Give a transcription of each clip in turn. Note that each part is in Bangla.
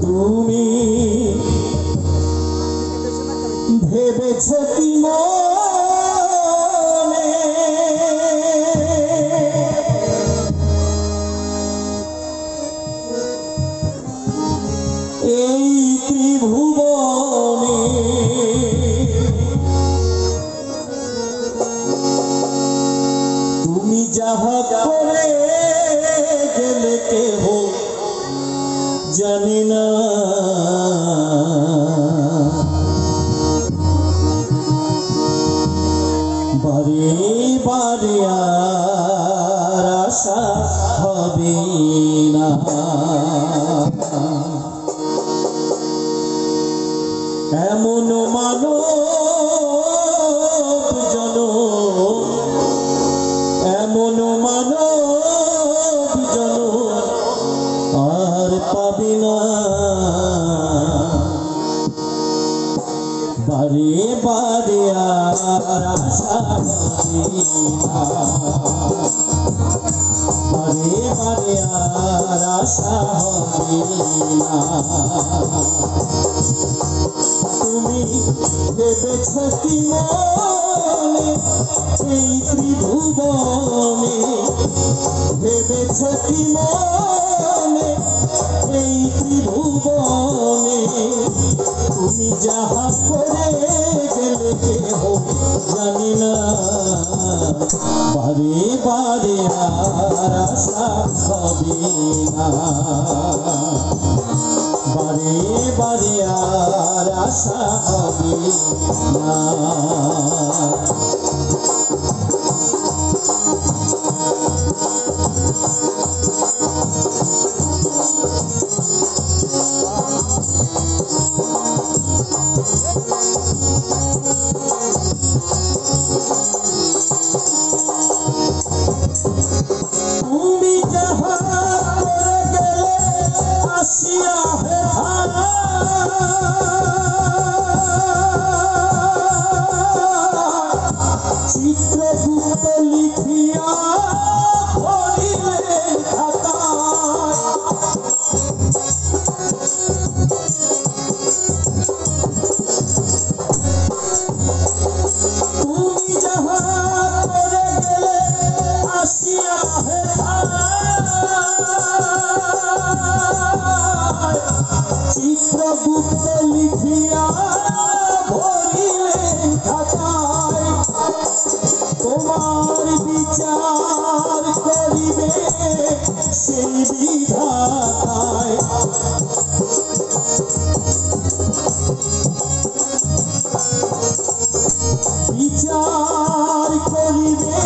তুমি ভেবেছ কি মনে এই ত্রিভুবনে তুমি যাহা করে গেলে কেহ জানি না বারে বারে আর আশা হবে না এমন মানব জনম এমন মানব জনম আর পাবি না বারে বারে আর আশা হবে না বারে বারে আর আশা হবে না তুমি ভেবেছ কি মনে এই ত্রিভুবনে ভেবেছ কি মনে এই ত্রিভুবনে তুমি যাহা করে গেলে কেহ জানি না বারে বারে আর আশা হবে না বারে বারে আর আশা হবে না তুমি যাহা করে গেলে আসিয়া হে চিত্রগুপ্ত লিখিয়া ভরিলে খাতায় তুমি যাহা করে গেলে আসিয়া হে চিত্রগুপ্ত লিখিয়া ভরিলে খাতায় তোমার বিচার করিবে সেই বিধাতায় বিচার করিবে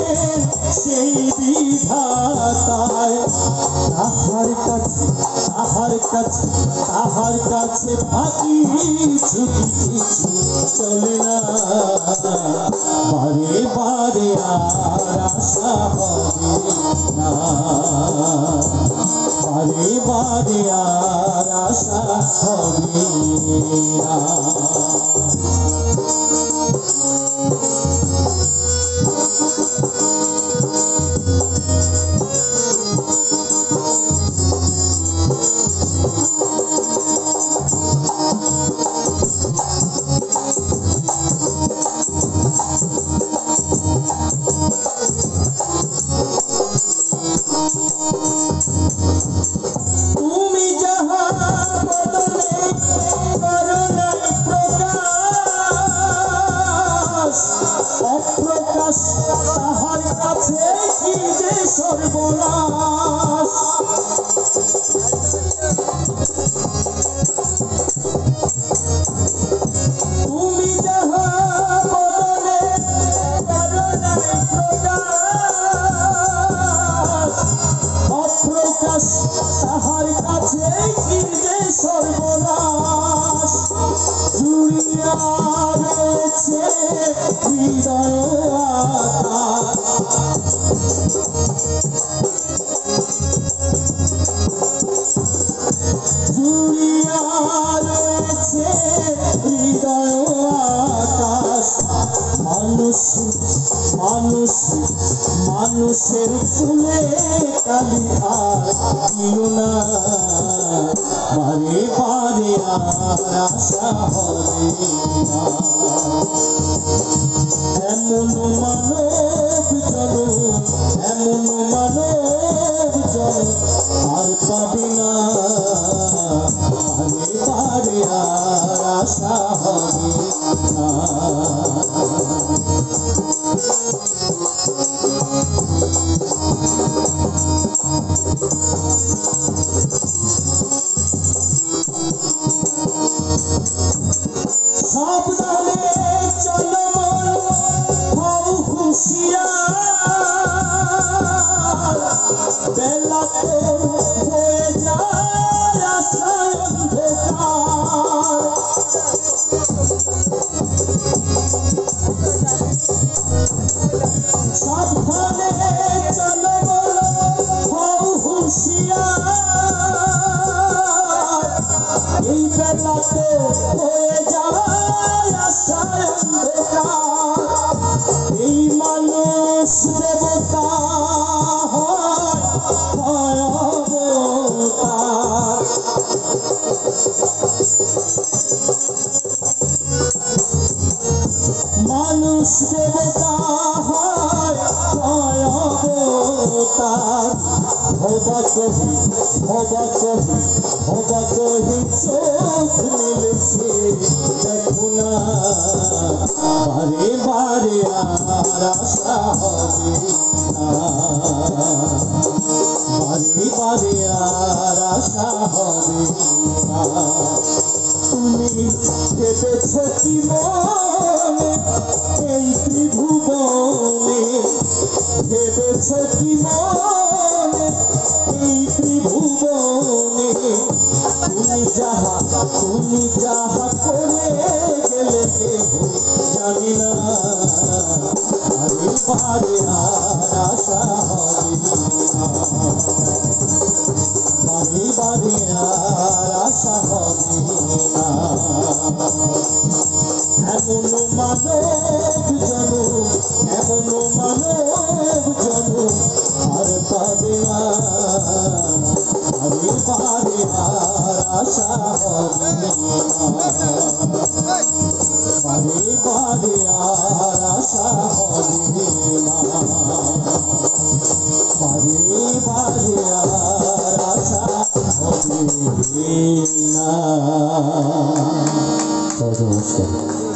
সেই বিধাতায় তাহার কাছে ফাঁকি ছুটি কিছু চলে না বারে বারে আর আশা হবে না বারে বারে আর আশা হবে না তুমি যাহা বদনে করুণাই প্রকাশ অপ্রকাশ তাহার কাছে কি যে সর্বনাশ তুমি যাহা বদনে করুণাই প্রকাশ অপ্রকাশ তাহার কাছে কি যে সর্বনাশ জুড়িয়া রয়েছে হৃদয় জুড়িয়া রয়েছে হৃদয় আকাশ মানুষের ফুলে কালি আর দিও না বারে বারে আর আশা হবে না। এমন মানব জনম, এমন মানব জনম আর পাবি না, বারে বারে আর আশা হবে না। সাবধানে চলো হও হুঁশিয়ার, বেলা তো হয়ে যায় আশায় অন্ধকার। সাবধানে চলো হও হুঁশিয়ার, এই বেলা তো হয়ে যায় আশায় অন্ধকার। এই মানুষ দেবতা হয় অবতার, মানুষ দেবতা হয় অবতার। হবা কহি, হবা কহি, হবা কহি চোখ মিলেছে দেখো না, বারে বারে আর আশা হবে না, বারে বারে আর আশা হবে না। তুমি ভেবেছ কি মনে এই ত্রিভুবনে, ভেবেছ কি মনে এই ত্রিভুবনে, তুমি যাহা করে গেলে কেহ জানি না, বারে বারে আর আশা হবে না, বারে বারে আর আশা হবে না। এমন মানব জনম, এমন মানব জনম আর পাবে না, বারে বারে আর আশা হবে না, বারে বারে আর আশা হবে না, বারে বারে আর আশা হবে না। নমস্কার।